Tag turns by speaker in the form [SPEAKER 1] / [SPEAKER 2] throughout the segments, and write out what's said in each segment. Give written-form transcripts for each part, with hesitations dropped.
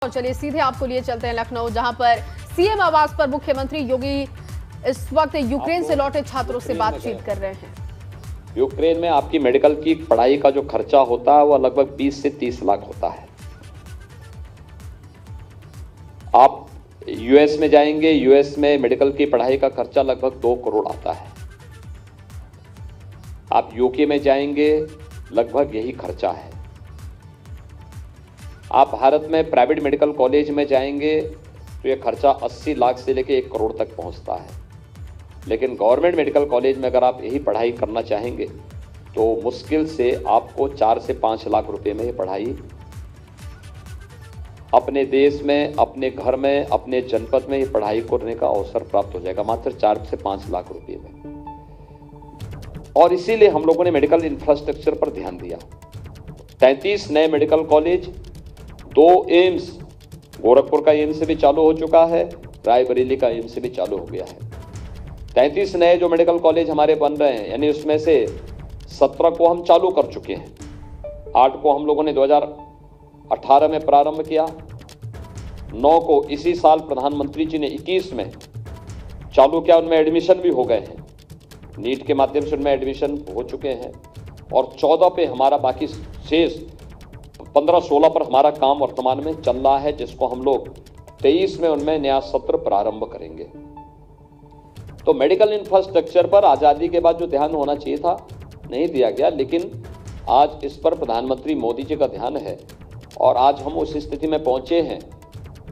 [SPEAKER 1] और चलिए सीधे आपको लिए चलते हैं लखनऊ, जहां पर सीएम आवास पर मुख्यमंत्री योगी इस वक्त यूक्रेन से लौटे छात्रों से बातचीत कर रहे हैं।
[SPEAKER 2] यूक्रेन में आपकी मेडिकल की पढ़ाई का जो खर्चा होता है वह लगभग 20 से 30 लाख होता है। आप यूएस में जाएंगे, यूएस में मेडिकल की पढ़ाई का खर्चा लगभग 2 करोड़ आता है। आप यूके में जाएंगे, लगभग यही खर्चा है। आप भारत में प्राइवेट मेडिकल कॉलेज में जाएंगे तो यह खर्चा 80 लाख से लेकर 1 करोड़ तक पहुंचता है। लेकिन गवर्नमेंट मेडिकल कॉलेज में अगर आप यही पढ़ाई करना चाहेंगे तो मुश्किल से आपको 4 से 5 लाख रुपए में ये पढ़ाई अपने देश में, अपने घर में, अपने जनपद में ये पढ़ाई करने का अवसर प्राप्त हो जाएगा, मात्र 4 से 5 लाख रुपए में। और इसीलिए हम लोगों ने मेडिकल इंफ्रास्ट्रक्चर पर ध्यान दिया। 33 नए मेडिकल कॉलेज, 2 एम्स, गोरखपुर का एम्स भी चालू हो चुका है, रायबरेली का एम्स भी चालू हो गया है। 33 नए जो मेडिकल कॉलेज हमारे बन रहे हैं, यानी उसमें से 17 को हम चालू कर चुके हैं। 8 को हम लोगों ने 2018 में प्रारंभ किया, 9 को इसी साल प्रधानमंत्री जी ने 21 में चालू किया, उनमें एडमिशन भी हो गए हैं, नीट के माध्यम से उनमें एडमिशन हो चुके हैं। और 14 पे हमारा बाकी शेष 15-16 पर हमारा काम वर्तमान में चल रहा है, जिसको हम लोग 23 में उनमें नया सत्र प्रारंभ करेंगे। तो मेडिकल इंफ्रास्ट्रक्चर पर आज़ादी के बाद जो ध्यान होना चाहिए था नहीं दिया गया, लेकिन आज इस पर प्रधानमंत्री मोदी जी का ध्यान है। और आज हम उस स्थिति में पहुंचे हैं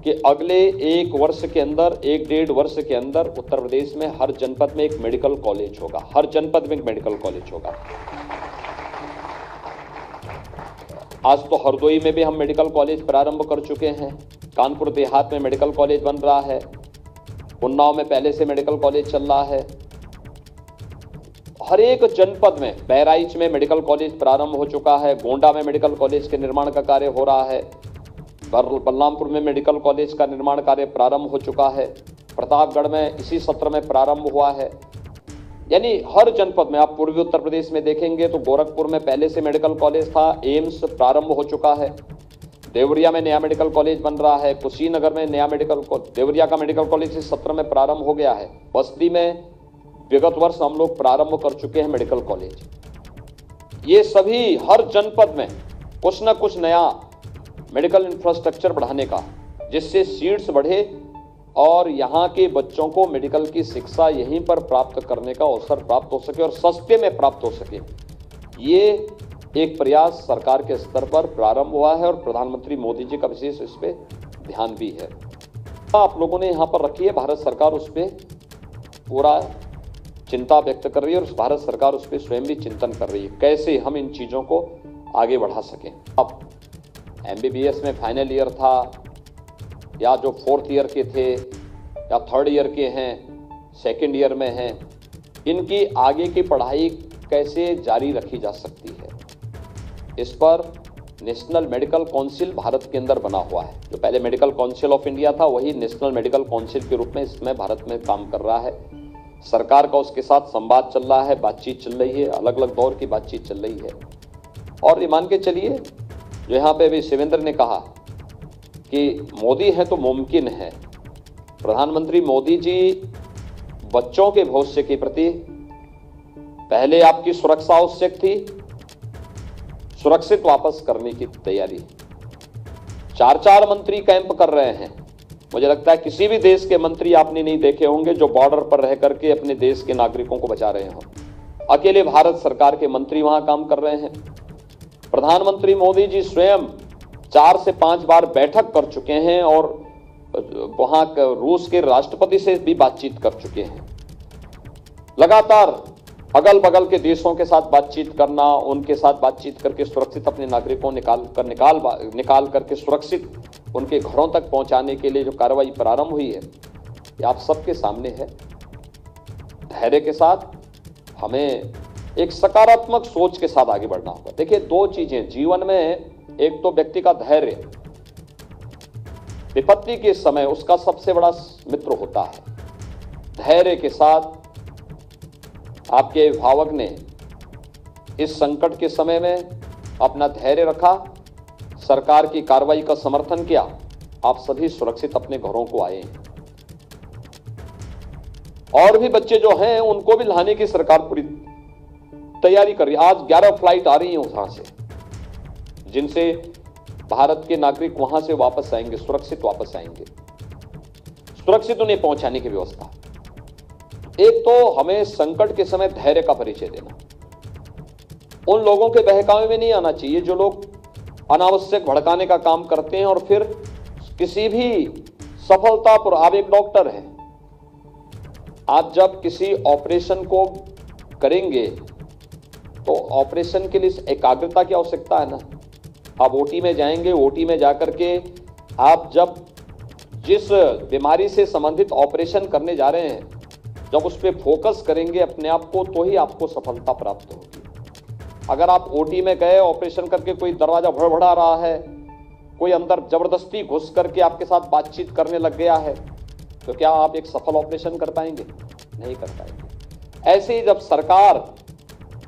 [SPEAKER 2] कि अगले 1 वर्ष के अंदर, 1-1.5 वर्ष के अंदर उत्तर प्रदेश में हर जनपद में एक मेडिकल कॉलेज होगा, हर जनपद में एक मेडिकल कॉलेज होगा। आज तो हरदोई में भी हम मेडिकल कॉलेज प्रारंभ कर चुके हैं, कानपुर देहात में मेडिकल कॉलेज बन रहा है, उन्नाव में पहले से मेडिकल कॉलेज चल रहा है। हर एक जनपद में, बहराइच में मेडिकल कॉलेज प्रारंभ हो चुका है, गोंडा में मेडिकल कॉलेज के निर्माण का कार्य हो रहा है, बलरामपुर में मेडिकल कॉलेज का निर्माण कार्य प्रारंभ हो चुका है, प्रतापगढ़ में इसी सत्र में प्रारंभ हुआ है। यानी हर जनपद में, आप पूर्वी उत्तर प्रदेश में देखेंगे तो गोरखपुर में पहले से मेडिकल कॉलेज था, एम्स प्रारंभ हो चुका है, देवरिया में नया मेडिकल कॉलेज बन रहा है, कुशीनगर में नया देवरिया का मेडिकल कॉलेज इस सत्र में प्रारंभ हो गया है, बस्ती में विगत वर्ष हम लोग प्रारंभ कर चुके हैं मेडिकल कॉलेज। ये सभी हर जनपद में कुछ न कुछ नया मेडिकल इंफ्रास्ट्रक्चर बढ़ाने का, जिससे सीट्स बढ़े और यहाँ के बच्चों को मेडिकल की शिक्षा यहीं पर प्राप्त करने का अवसर प्राप्त हो सके और सस्ते में प्राप्त हो सके। ये एक प्रयास सरकार के स्तर पर प्रारंभ हुआ है और प्रधानमंत्री मोदी जी का विशेष इस पे ध्यान भी है। आप लोगों ने यहाँ पर रखी है, भारत सरकार उस पर पूरा चिंता व्यक्त कर रही है और भारत सरकार उस पर स्वयं भी चिंतन कर रही है, कैसे हम इन चीज़ों को आगे बढ़ा सकें। अब MBBS में फाइनल ईयर था, या जो 4th ईयर के थे या 3rd ईयर के हैं, 2nd ईयर में हैं, इनकी आगे की पढ़ाई कैसे जारी रखी जा सकती है, इस पर नेशनल मेडिकल काउंसिल भारत के अंदर बना हुआ है। जो पहले मेडिकल काउंसिल ऑफ इंडिया था, वही नेशनल मेडिकल काउंसिल के रूप में इसमें भारत में काम कर रहा है। सरकार का उसके साथ संवाद चल रहा है, बातचीत चल रही है, अलग अलग दौर की बातचीत चल रही है। और ये मान के चलिए, जो यहाँ पे अभी शिवेंद्र ने कहा कि मोदी है तो मुमकिन है, प्रधानमंत्री मोदी जी बच्चों के भविष्य के प्रति पहले आपकी सुरक्षा आवश्यक थी, सुरक्षित वापस करने की तैयारी। 4-4 मंत्री कैंप कर रहे हैं। मुझे लगता है किसी भी देश के मंत्री आपने नहीं देखे होंगे जो बॉर्डर पर रह करके अपने देश के नागरिकों को बचा रहे हों। अकेले भारत सरकार के मंत्री वहां काम कर रहे हैं। प्रधानमंत्री मोदी जी स्वयं 4 से 5 बार बैठक कर चुके हैं और वहां रूस के राष्ट्रपति से भी बातचीत कर चुके हैं। लगातार अगल बगल के देशों के साथ बातचीत करना, उनके साथ बातचीत करके सुरक्षित अपने नागरिकों निकाल करके सुरक्षित उनके घरों तक पहुंचाने के लिए जो कार्रवाई प्रारंभ हुई है, ये आप सबके सामने है। धैर्य के साथ हमें एक सकारात्मक सोच के साथ आगे बढ़ना होगा। देखिए, 2 चीजें जीवन में, एक तो व्यक्ति का धैर्य, विपत्ति के समय उसका सबसे बड़ा मित्र होता है। धैर्य के साथ आपके अभिभावक ने इस संकट के समय में अपना धैर्य रखा, सरकार की कार्रवाई का समर्थन किया आप सभी सुरक्षित अपने घरों को आए हैं। और भी बच्चे जो हैं उनको भी लाने की सरकार पूरी तैयारी कर रही है। आज 11 फ्लाइट आ रही हैं वहां से, जिनसे भारत के नागरिक वहां से वापस आएंगे, सुरक्षित वापस आएंगे, सुरक्षित उन्हें पहुंचाने की व्यवस्था। एक तो हमें संकट के समय धैर्य का परिचय देना, उन लोगों के बहकावे में नहीं आना चाहिए जो लोग अनावश्यक भड़काने का काम करते हैं और फिर किसी भी सफलता पर। आप एक डॉक्टर हैं, आप जब किसी ऑपरेशन को करेंगे तो ऑपरेशन के लिए एकाग्रता की आवश्यकता है ना। आप ओटी में जाएंगे, ओटी में जाकर के आप जब जिस बीमारी से संबंधित ऑपरेशन करने जा रहे हैं, जब उस पर फोकस करेंगे अपने आप को, तो ही आपको सफलता प्राप्त होगी। अगर आप ओटी में गए, ऑपरेशन करके कोई दरवाजा भड़बड़ा रहा है, कोई अंदर जबरदस्ती घुस करके आपके साथ बातचीत करने लग गया है, तो क्या आप एक सफल ऑपरेशन कर पाएंगे? नहीं कर पाएंगे। ऐसे ही जब सरकार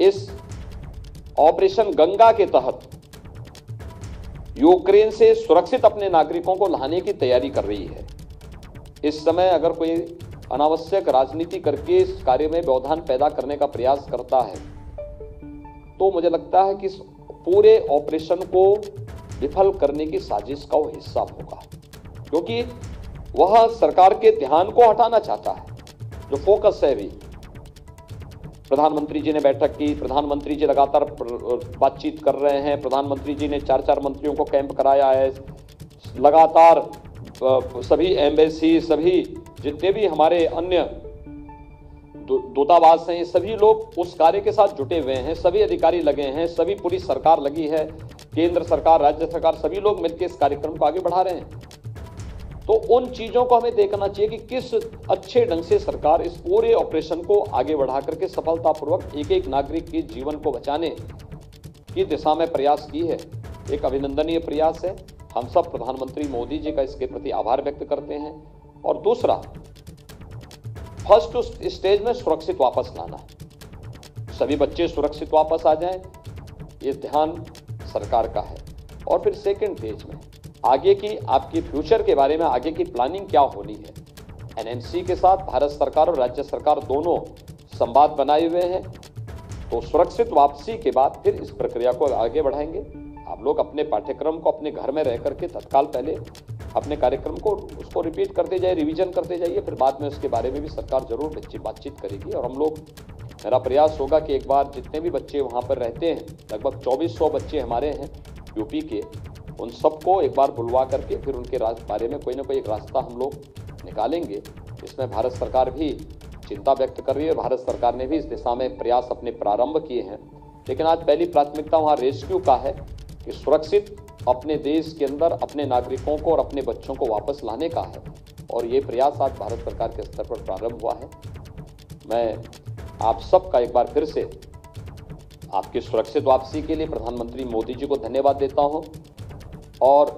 [SPEAKER 2] इस ऑपरेशन गंगा के तहत यूक्रेन से सुरक्षित अपने नागरिकों को लाने की तैयारी कर रही है, इस समय अगर कोई अनावश्यक राजनीति करके इस कार्य में व्यवधान पैदा करने का प्रयास करता है, तो मुझे लगता है कि इस पूरे ऑपरेशन को विफल करने की साजिश का वो हिस्सा होगा, क्योंकि वह सरकार के ध्यान को हटाना चाहता है। जो फोकस है, भी प्रधानमंत्री जी ने बैठक की, प्रधानमंत्री जी लगातार बातचीत कर रहे हैं, प्रधानमंत्री जी ने 4-4 मंत्रियों को कैंप कराया है, लगातार सभी एम्बेसी, सभी जितने भी हमारे अन्य दूतावास हैं, सभी लोग उस कार्य के साथ जुटे हुए हैं, सभी अधिकारी लगे हैं, सभी पूरी सरकार लगी है, केंद्र सरकार, राज्य सरकार, सभी लोग मिलकर इस कार्यक्रम को आगे बढ़ा रहे हैं। तो उन चीजों को हमें देखना चाहिए कि किस अच्छे ढंग से सरकार इस पूरे ऑपरेशन को आगे बढ़ा करके सफलतापूर्वक एक एक नागरिक के जीवन को बचाने की दिशा में प्रयास की है। एक अभिनंदनीय प्रयास है। हम सब प्रधानमंत्री मोदी जी का इसके प्रति आभार व्यक्त करते हैं। और दूसरा, फर्स्ट स्टेज में सुरक्षित वापस लाना, सभी बच्चे सुरक्षित वापस आ जाएं, ये ध्यान सरकार का है। और फिर सेकंड फेज में आगे की आपकी फ्यूचर के बारे में आगे की प्लानिंग क्या होनी है, एनएमसी के साथ भारत सरकार और राज्य सरकार दोनों संवाद बनाए हुए हैं। तो सुरक्षित वापसी के बाद फिर इस प्रक्रिया को आगे बढ़ाएंगे। आप लोग अपने पाठ्यक्रम को अपने घर में रह करके तत्काल पहले अपने कार्यक्रम को उसको रिपीट करते जाइए, रिवीजन करते जाइए, फिर बाद में उसके बारे में भी सरकार जरूर बातचीत करेगी। और हम लोग, मेरा प्रयास होगा कि एक बार जितने भी बच्चे वहाँ पर रहते हैं, लगभग 2400 बच्चे हमारे हैं यूपी के, उन सबको एक बार बुलवा करके फिर उनके बारे में कोई ना कोई एक रास्ता हम लोग निकालेंगे। इसमें भारत सरकार भी चिंता व्यक्त कर रही है और भारत सरकार ने भी इस दिशा में प्रयास अपने प्रारंभ किए हैं। लेकिन आज पहली प्राथमिकता वहाँ रेस्क्यू का है कि सुरक्षित अपने देश के अंदर अपने नागरिकों को और अपने बच्चों को वापस लाने का है। और ये प्रयास आज भारत सरकार के स्तर पर प्रारंभ हुआ है। मैं आप सबका एक बार फिर से आपकी सुरक्षित वापसी के लिए प्रधानमंत्री मोदी जी को धन्यवाद देता हूं और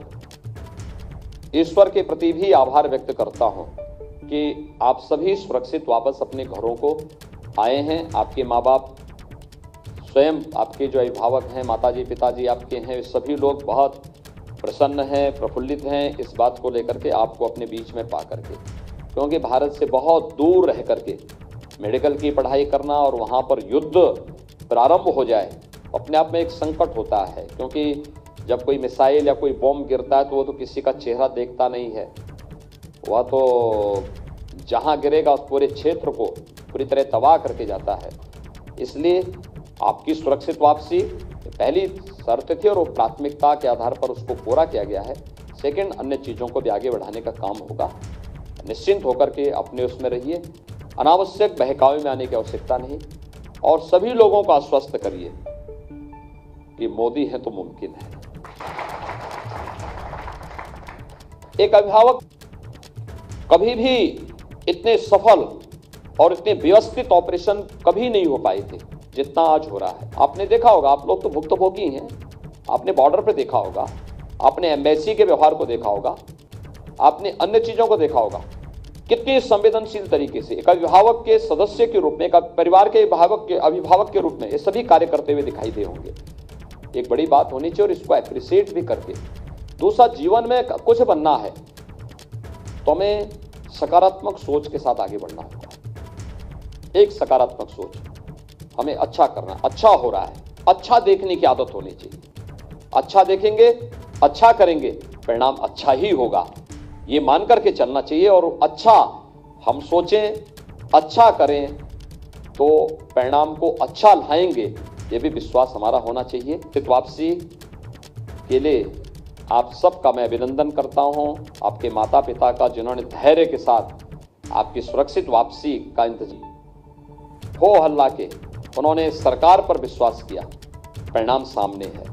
[SPEAKER 2] ईश्वर के प्रति भी आभार व्यक्त करता हूं कि आप सभी सुरक्षित वापस अपने घरों को आए हैं। आपके माँ बाप, स्वयं आपके जो अभिभावक हैं, माताजी पिताजी आपके हैं, सभी लोग बहुत प्रसन्न हैं, प्रफुल्लित हैं इस बात को लेकर के आपको अपने बीच में पा करके। क्योंकि भारत से बहुत दूर रह करके मेडिकल की पढ़ाई करना और वहाँ पर युद्ध प्रारंभ हो जाए, अपने आप में एक संकट होता है। क्योंकि जब कोई मिसाइल या कोई बॉम्ब गिरता है तो वो तो किसी का चेहरा देखता नहीं है, वह तो जहाँ गिरेगा उस पूरे क्षेत्र को पूरी तरह तबाह करके जाता है। इसलिए आपकी सुरक्षित वापसी पहली शर्त थी और वो प्राथमिकता के आधार पर उसको पूरा किया गया है। सेकंड, अन्य चीज़ों को भी आगे बढ़ाने का काम होगा। निश्चिंत होकर के अपने उसमें रहिए, अनावश्यक बहकावे में आने की आवश्यकता नहीं और सभी लोगों को आश्वस्त करिए कि मोदी है तो मुमकिन है। एक अभिभावक कभी भी इतने सफल और इतने व्यवस्थित ऑपरेशन कभी नहीं हो पाए थे जितना आज हो रहा है। आपने देखा होगा, आप लोग तो भुक्तभोगी हैं, आपने बॉर्डर पे देखा होगा, आपने एम्बेसी के व्यवहार को देखा होगा, आपने अन्य चीजों को देखा होगा, कितनी संवेदनशील तरीके से एक अभिभावक के सदस्य के रूप में, एक परिवार के अभिभावक के रूप में ये सभी कार्य करते हुए दिखाई दे होंगे। एक बड़ी बात होनी चाहिए और इसको एप्रिशिएट भी करके दूसरा, जीवन में कुछ बनना है तो हमें सकारात्मक सोच के साथ आगे बढ़ना होगा। एक सकारात्मक सोच, हमें अच्छा करना, अच्छा हो रहा है, अच्छा देखने की आदत होनी चाहिए। अच्छा देखेंगे, अच्छा करेंगे, परिणाम अच्छा ही होगा, ये मान करके चलना चाहिए। और अच्छा हम सोचें, अच्छा करें तो परिणाम को अच्छा लाएंगे, ये भी विश्वास हमारा होना चाहिए। वापसी के लिए आप सबका मैं अभिनंदन करता हूं, आपके माता पिता का जिन्होंने धैर्य के साथ आपकी सुरक्षित वापसी का इंतजाम हो हल्ला के उन्होंने सरकार पर विश्वास किया, परिणाम सामने है।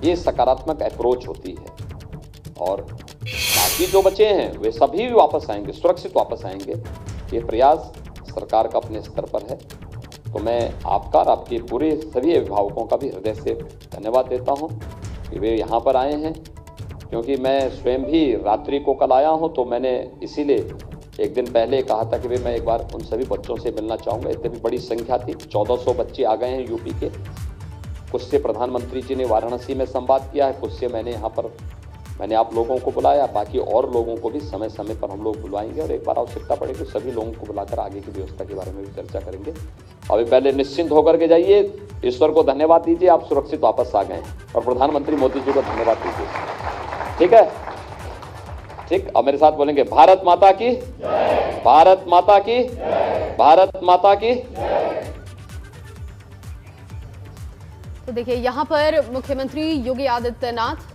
[SPEAKER 2] ये सकारात्मक अप्रोच होती है और बाकी जो बचे हैं वे सभी वापस आएंगे, सुरक्षित वापस आएंगे। ये प्रयास सरकार का अपने स्तर पर है। तो मैं आपका और आपके पूरे सभी अभिभावकों का भी हृदय से धन्यवाद देता हूं कि वे यहाँ पर आए हैं, क्योंकि मैं स्वयं भी रात्रि को कल आया हूं, तो मैंने इसीलिए एक दिन पहले कहा था कि भाई मैं एक बार उन सभी बच्चों से मिलना चाहूँगा। इतनी भी बड़ी संख्या थी, 1400 बच्चे आ गए हैं यूपी के। कुछ से प्रधानमंत्री जी ने वाराणसी में संवाद किया है, कुछ से मैंने आप लोगों को बुलाया, बाकी और लोगों को भी समय समय पर हम लोग बुलवाएंगे और एक बार आवश्यकता पड़ेगी सभी लोगों को बुलाकर आगे की व्यवस्था के बारे में भी चर्चा करेंगे। अभी पहले निश्चिंत होकर के जाइए, ईश्वर को धन्यवाद दीजिए, आप सुरक्षित वापस आ गए हैं, और प्रधानमंत्री मोदी जी को धन्यवाद दीजिए। ठीक है, ठीक। अब मेरे साथ बोलेंगे, भारत माता की, भारत माता की, भारत माता की।
[SPEAKER 1] तो देखिए, यहां पर मुख्यमंत्री योगी आदित्यनाथ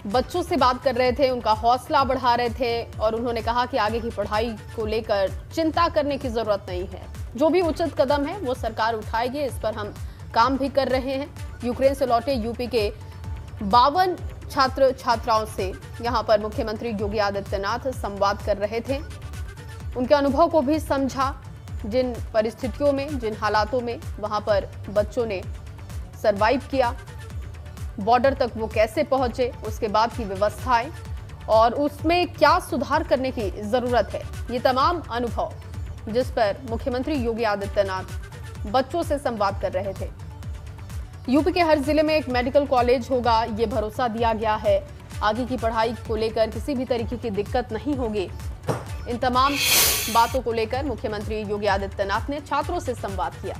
[SPEAKER 1] बच्चों से बात कर रहे थे, उनका हौसला बढ़ा रहे थे और उन्होंने कहा कि आगे की पढ़ाई को लेकर चिंता करने की जरूरत नहीं है, जो भी उचित कदम है वो सरकार उठाएगी, इस पर हम काम भी कर रहे हैं। यूक्रेन से लौटे यूपी के 52 छात्र छात्राओं से यहां पर मुख्यमंत्री योगी आदित्यनाथ संवाद कर रहे थे, उनके अनुभव को भी समझा, जिन परिस्थितियों में, जिन हालातों में वहां पर बच्चों ने सरवाइव किया, बॉर्डर तक वो कैसे पहुंचे, उसके बाद की व्यवस्थाएं और उसमें क्या सुधार करने की जरूरत है, ये तमाम अनुभव जिस पर मुख्यमंत्री योगी आदित्यनाथ बच्चों से संवाद कर रहे थे। यूपी के हर जिले में एक मेडिकल कॉलेज होगा, ये भरोसा दिया गया है। आगे की पढ़ाई को लेकर किसी भी तरीके की दिक्कत नहीं होगी। इन तमाम बातों को लेकर मुख्यमंत्री योगी आदित्यनाथ ने छात्रों से संवाद किया।